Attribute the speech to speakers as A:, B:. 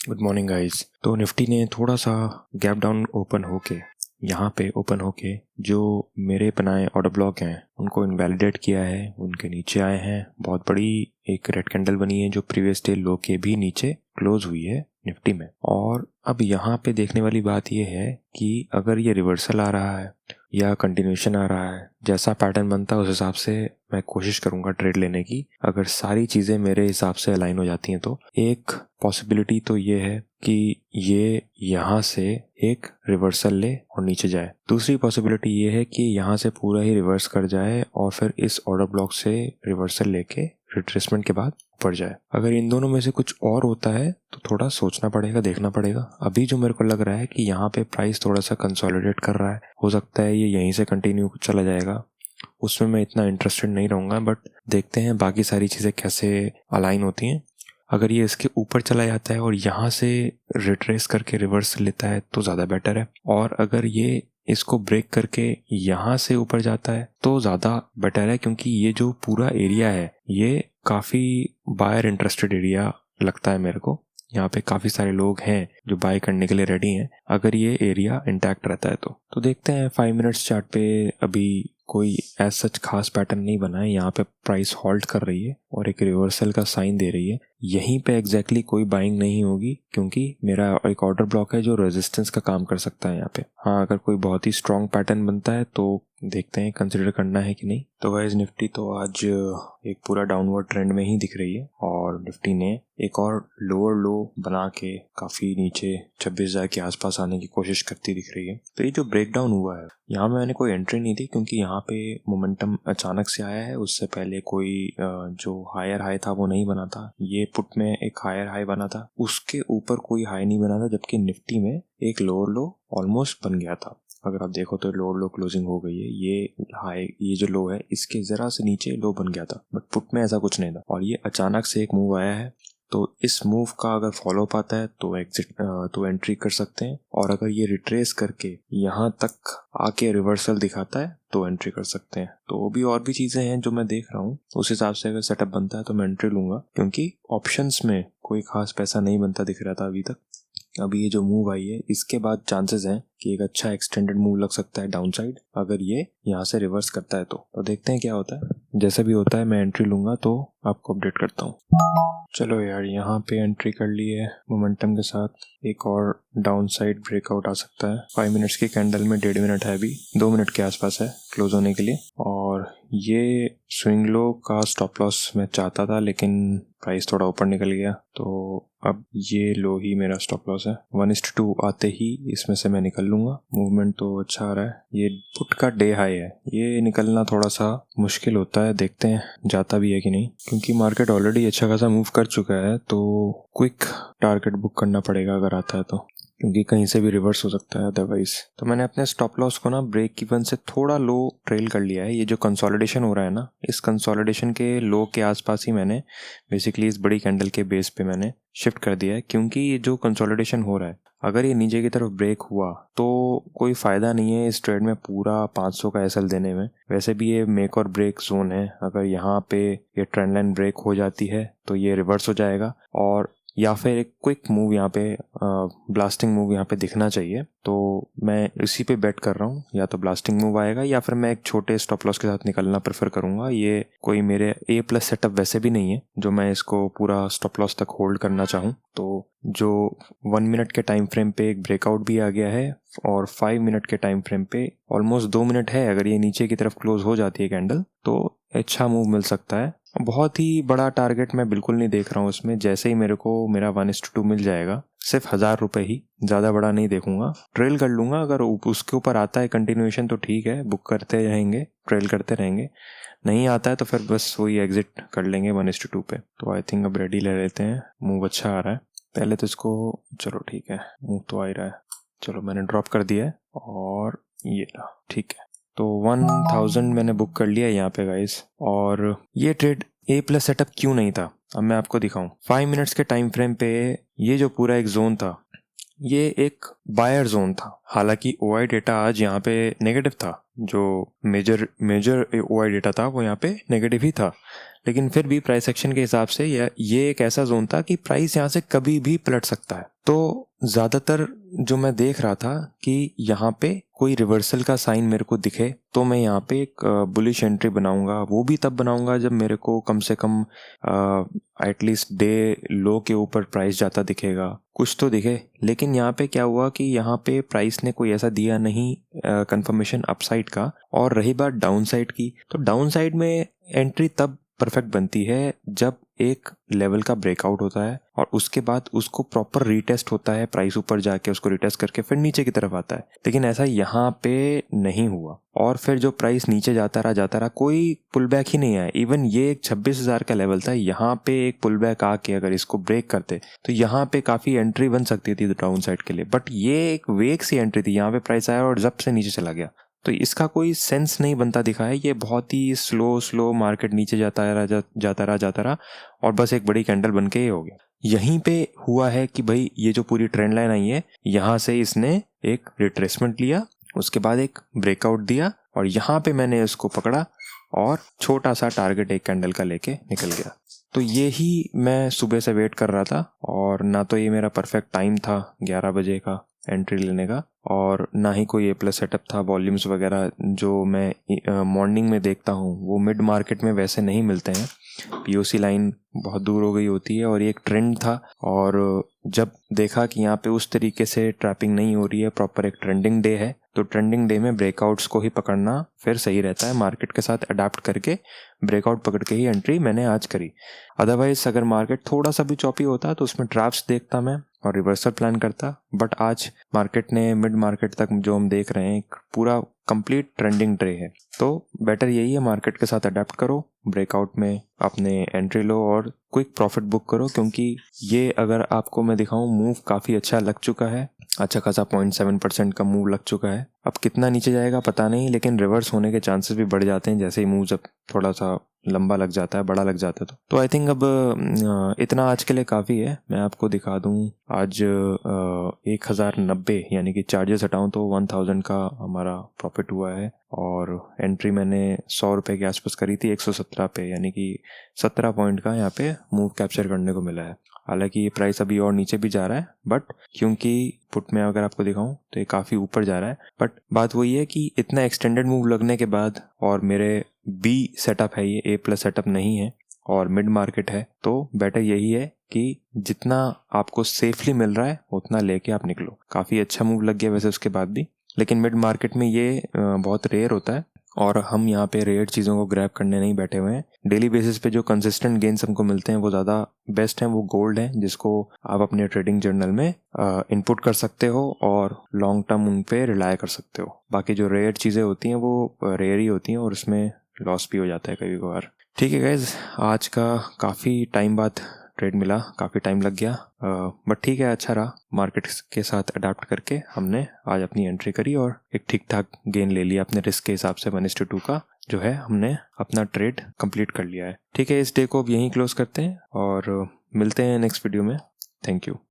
A: Good morning guys. तो Nifty ने थोड़ा सा गैप डाउन ओपन होके यहाँ पे ओपन होके जो मेरे बनाए ऑर्डर ब्लॉक हैं उनको इनवैलिडेट किया है, उनके नीचे आए हैं। बहुत बड़ी एक रेड कैंडल बनी है जो प्रीवियस डे लो के भी नीचे क्लोज हुई है निफ्टी में। और अब यहाँ पे देखने वाली बात यह है कि अगर ये रिवर्सल आ रहा है या कंटिन्यूशन आ रहा है, जैसा पैटर्न बनता है उस हिसाब से मैं कोशिश करूंगा ट्रेड लेने की। अगर सारी चीज़ें मेरे हिसाब से अलाइन हो जाती हैं तो एक पॉसिबिलिटी तो ये है कि ये यहाँ से एक रिवर्सल ले और नीचे जाए। दूसरी पॉसिबिलिटी ये है कि यहाँ से पूरा ही रिवर्स कर जाए और फिर इस ऑर्डर ब्लॉक से रिवर्सल लेके रिट्रेसमेंट के बाद ऊपर जाए। अगर इन दोनों में से कुछ और होता है तो थोड़ा सोचना पड़ेगा, देखना पड़ेगा। अभी जो मेरे को लग रहा है कि यहाँ पे प्राइस थोड़ा सा कंसोलिडेट कर रहा है, हो सकता है ये यहीं से कंटिन्यू चला जाएगा। उसमें मैं इतना इंटरेस्टेड नहीं रहूँगा, बट देखते हैं बाकी सारी चीज़ें कैसे अलाइन होती हैं। अगर ये इसके ऊपर चला जाता है और यहाँ से रिट्रेस करके रिवर्स लेता है तो ज़्यादा बेटर है, और अगर ये इसको ब्रेक करके यहाँ से ऊपर जाता है तो ज़्यादा बेटर है, क्योंकि ये जो पूरा एरिया है ये काफ़ी बायर इंटरेस्टेड एरिया लगता है मेरे को। यहाँ पे काफ़ी सारे लोग हैं जो बाय करने के लिए रेडी हैं अगर ये एरिया इंटैक्ट रहता है तो देखते हैं। 5 मिनट्स चार्ट पे अभी कोई एज सच खास पैटर्न नहीं बना है। यहाँ पे प्राइस हॉल्ट कर रही है और एक रिवर्सल का साइन दे रही है। यहीं पे एग्जैक्टली कोई बाइंग नहीं होगी क्योंकि मेरा एक ऑर्डर ब्लॉक है जो रेजिस्टेंस का काम कर सकता है यहाँ पे। हाँ, अगर कोई बहुत ही स्ट्रॉन्ग पैटर्न बनता है तो देखते हैं कंसिडर करना है कि नहीं। तो गाइस निफ्टी तो आज एक पूरा डाउनवर्ड ट्रेंड में ही दिख रही है और निफ्टी ने एक और लोअर लो बना के काफ़ी नीचे 26,000 के आसपास आने की कोशिश करती दिख रही है। तो ये जो ब्रेकडाउन हुआ है यहाँ मैंने कोई एंट्री नहीं दी क्योंकि यहाँ पे मोमेंटम अचानक से आया है। उससे पहले कोई जो हायर हाई था वो नहीं बना था। ये पुट में एक हायर हाई बना था, उसके ऊपर कोई हाई नहीं बना था, जबकि निफ्टी में एक लोअर लो ऑलमोस्ट बन गया था। अगर आप देखो तो लोअर लो क्लोजिंग हो गई है। ये जो लो है इसके जरा से नीचे लो बन गया था, बट पुट में ऐसा कुछ नहीं था और ये अचानक से एक मूव आया है। तो इस मूव का अगर फॉलो अप आता है तो एंट्री कर सकते हैं, और अगर ये रिट्रेस करके यहाँ तक आके रिवर्सल दिखाता है तो एंट्री कर सकते हैं। तो भी और भी चीज़ें हैं जो मैं देख रहा हूँ, उस हिसाब से अगर सेटअप बनता है तो मैं एंट्री लूँगा, क्योंकि ऑप्शंस में कोई खास पैसा नहीं बनता दिख रहा था अभी तक। अभी ये जो मूव आई है इसके बाद चांसेस हैं कि एक अच्छा एक्सटेंडेड मूव लग सकता है डाउन साइड, अगर ये यहाँ से रिवर्स करता है तो देखते हैं क्या होता है। जैसा भी होता है मैं एंट्री लूँगा तो आपको अपडेट करता हूँ। चलो यार, यहाँ पे एंट्री कर ली है मोमेंटम के साथ। एक और डाउन साइड ब्रेकआउट आ सकता है। 5 मिनट्स की कैंडल में 1.5 मिनट है, अभी 2 मिनट के आसपास है क्लोज होने के लिए। और ये स्विंग लो का स्टॉप लॉस मैं चाहता था लेकिन प्राइस थोड़ा ऊपर निकल गया, तो अब ये लो ही मेरा स्टॉप लॉस है। 1:2 आते ही इसमें से मैं निकल लूँगा। मूवमेंट तो अच्छा आ रहा है। ये पुट का डे हाई है, ये निकलना थोड़ा सा मुश्किल होता है। देखते हैं जाता भी है कि नहीं, क्योंकि मार्केट ऑलरेडी अच्छा खासा मूव कर चुका है। तो क्विक टारगेट बुक करना पड़ेगा अगर आता है तो, क्योंकि कहीं से भी रिवर्स हो सकता है अदरवाइज। तो मैंने अपने स्टॉप लॉस को ना ब्रेक इवन से थोड़ा लो ट्रेल कर लिया है। ये जो कंसोलिडेशन हो रहा है ना, इस कंसोलिडेशन के लो के आसपास ही मैंने बेसिकली इस बड़ी कैंडल के बेस पे मैंने शिफ्ट कर दिया है, क्योंकि ये जो कंसोलिडेशन हो रहा है अगर ये नीचे की तरफ ब्रेक हुआ तो कोई फ़ायदा नहीं है इस ट्रेड में पूरा 500 का एसएल देने में। वैसे भी ये मेक और ब्रेक जोन है। अगर यहाँ पे ये ट्रेंड लाइन ब्रेक हो जाती है तो ये रिवर्स हो जाएगा, और या फिर एक क्विक मूव यहाँ पे ब्लास्टिंग मूव यहाँ पे दिखना चाहिए। तो मैं इसी पे बेट कर रहा हूँ, या तो ब्लास्टिंग मूव आएगा या फिर मैं एक छोटे स्टॉप लॉस के साथ निकलना प्रेफर करूँगा। ये कोई मेरे A+ सेटअप वैसे भी नहीं है जो मैं इसको पूरा स्टॉप लॉस तक होल्ड करना चाहूँ। तो जो 1 मिनट के टाइम फ्रेम पे एक ब्रेकआउट भी आ गया है और 5 मिनट के टाइम फ्रेम पे ऑलमोस्ट 2 मिनट है। अगर ये नीचे की तरफ क्लोज हो जाती है कैंडल तो अच्छा मूव मिल सकता है। बहुत ही बड़ा टारगेट मैं बिल्कुल नहीं देख रहा हूँ इसमें। जैसे ही मेरे को मेरा 1:2 मिल जाएगा, सिर्फ 1000 रुपये ही, ज़्यादा बड़ा नहीं देखूंगा। ट्रेल कर लूँगा, अगर उसके ऊपर आता है कंटिन्यूएशन तो ठीक है, बुक करते रहेंगे, ट्रेल करते रहेंगे। नहीं आता है तो फिर बस वही एग्जिट कर लेंगे 1:2 पे। तो आई थिंक अब रेडी ले लेते हैं। मूव अच्छा आ रहा है पहले तो इसको, चलो ठीक है, मूव तो आ ही रहा है। चलो मैंने ड्रॉप कर दिया है और ये रहा, ठीक है। तो 1000 मैंने बुक कर लिया यहाँ पे गाइस। और ये ट्रेड A+ सेटअप क्यों नहीं था अब मैं आपको दिखाऊं। 5 मिनट्स के टाइम फ्रेम पे ये जो पूरा एक जोन था ये एक बायर जोन था। हालांकि ओआई डेटा आज यहाँ पे नेगेटिव था, जो मेजर ओआई डेटा था वो यहाँ पे नेगेटिव ही था, लेकिन फिर भी प्राइस एक्शन के हिसाब से ये एक ऐसा जोन था कि प्राइस यहाँ से कभी भी पलट सकता है। तो ज़्यादातर जो मैं देख रहा था कि यहाँ पे कोई रिवर्सल का साइन मेरे को दिखे तो मैं यहाँ पे एक बुलिश एंट्री बनाऊंगा। वो भी तब बनाऊंगा जब मेरे को कम से कम एटलीस्ट डे लो के ऊपर प्राइस जाता दिखेगा, कुछ तो दिखे। लेकिन यहाँ पे क्या हुआ कि यहाँ पे प्राइस ने कोई ऐसा दिया नहीं कंफर्मेशन अपसाइड का। और रही बात डाउन साइड की, तो डाउन साइड में एंट्री तब परफेक्ट बनती है जब एक लेवल का ब्रेकआउट होता है और उसके बाद उसको प्रॉपर रीटेस्ट होता है, प्राइस ऊपर जाके उसको रीटेस्ट करके फिर नीचे की तरफ आता है। लेकिन ऐसा यहाँ पे नहीं हुआ और फिर जो प्राइस नीचे जाता रहा, कोई पुल बैक ही नहीं आया। इवन ये एक 26,000 का लेवल था, यहाँ पे एक पुल बैक आके अगर इसको ब्रेक करते तो यहाँ पे काफ़ी एंट्री बन सकती थी डाउन साइड के लिए। बट ये एक वेक सी एंट्री थी, यहाँ पे प्राइस आया और जब से नीचे चला गया, तो इसका कोई सेंस नहीं बनता दिखा है। ये बहुत ही स्लो मार्केट नीचे जाता रहा और बस एक बड़ी कैंडल बन के ही हो गया। यहीं पे हुआ है कि भाई ये जो पूरी ट्रेंड लाइन आई है, यहाँ से इसने एक रिट्रेसमेंट लिया, उसके बाद एक ब्रेकआउट दिया और यहाँ पे मैंने इसको पकड़ा और छोटा सा टारगेट एक कैंडल का लेके निकल गया। तो ये ही मैं सुबह से वेट कर रहा था और ना तो ये मेरा परफेक्ट टाइम था 11 बजे का एंट्री लेने का, और ना ही कोई A+ सेटअप था। वॉल्यूम्स वगैरह जो मैं मॉर्निंग में देखता हूँ वो मिड मार्केट में वैसे नहीं मिलते हैं। POC लाइन बहुत दूर हो गई होती है और ये एक ट्रेंड था। और जब देखा कि यहाँ पे उस तरीके से ट्रैपिंग नहीं हो रही है, प्रॉपर एक ट्रेंडिंग डे है, तो ट्रेंडिंग डे में ब्रेकआउट्स को ही पकड़ना फिर सही रहता है। मार्केट के साथ अडाप्ट करके ब्रेकआउट पकड़ के ही एंट्री मैंने आज करी। अदरवाइज अगर मार्केट थोड़ा सा भी चॉपी होता तो उसमें ट्रैप्स देखता मैं और रिवर्सल प्लान करता। बट आज मार्केट ने मिड मार्केट तक जो हम देख रहे हैं, एक पूरा कंप्लीट ट्रेंडिंग डे है। तो बेटर यही है, मार्केट के साथ अडेप्ट करो, ब्रेकआउट में अपने एंट्री लो और क्विक प्रॉफिट बुक करो। क्योंकि ये अगर आपको मैं दिखाऊं, मूव काफ़ी अच्छा लग चुका है, अच्छा खासा 0.7% का मूव लग चुका है। अब कितना नीचे जाएगा पता नहीं, लेकिन रिवर्स होने के चांसेस भी बढ़ जाते हैं जैसे ही मूव जब थोड़ा सा लंबा लग जाता है, बड़ा लग जाता है। तो आई थिंक अब इतना आज के लिए काफ़ी है। मैं आपको दिखा दूं, आज 1090 यानी कि चार्जेस हटाऊं तो 1000 का हमारा प्रॉफिट हुआ है। और एंट्री मैंने 100 रुपये के आसपास करी थी 117 पे, यानी कि 17 पॉइंट का यहाँ पे मूव कैप्चर करने को मिला है। हालांकि ये प्राइस अभी और नीचे भी जा रहा है, बट क्योंकि पुट में अगर आपको दिखाऊं तो ये काफ़ी ऊपर जा रहा है। बट बात वही है कि इतना एक्सटेंडेड मूव लगने के बाद, और मेरे B सेटअप है, ये A+ सेटअप नहीं है और मिड मार्केट है, तो बेटर यही है कि जितना आपको सेफली मिल रहा है उतना लेके आप निकलो। काफ़ी अच्छा मूव लग गया वैसे उसके बाद भी, लेकिन मिड मार्केट में ये बहुत रेयर होता है और हम यहाँ पे रेयर चीज़ों को ग्रैब करने नहीं बैठे हुए हैं। डेली बेसिस पे जो कंसिस्टेंट गेन्स हमको मिलते हैं वो ज़्यादा बेस्ट हैं, वो गोल्ड हैं, जिसको आप अपने ट्रेडिंग जर्नल में इनपुट कर सकते हो और लॉन्ग टर्म उन पे रिलाय कर सकते हो। बाकी जो रेयर चीज़ें होती हैं वो रेयर ही होती हैं और उसमें लॉस भी हो जाता है कभी कभार। ठीक है गाइज, आज का काफ़ी टाइम बाद ट्रेड मिला, काफ़ी टाइम लग गया, बट ठीक है, अच्छा रहा। मार्केट के साथ अडाप्ट करके हमने आज अपनी एंट्री करी और एक ठीक ठाक गेन ले लिया अपने रिस्क के हिसाब से। 1:2 का जो है हमने अपना ट्रेड कंप्लीट कर लिया है। ठीक है, इस डे को अब यहीं क्लोज करते हैं और मिलते हैं नेक्स्ट वीडियो में। Thank you.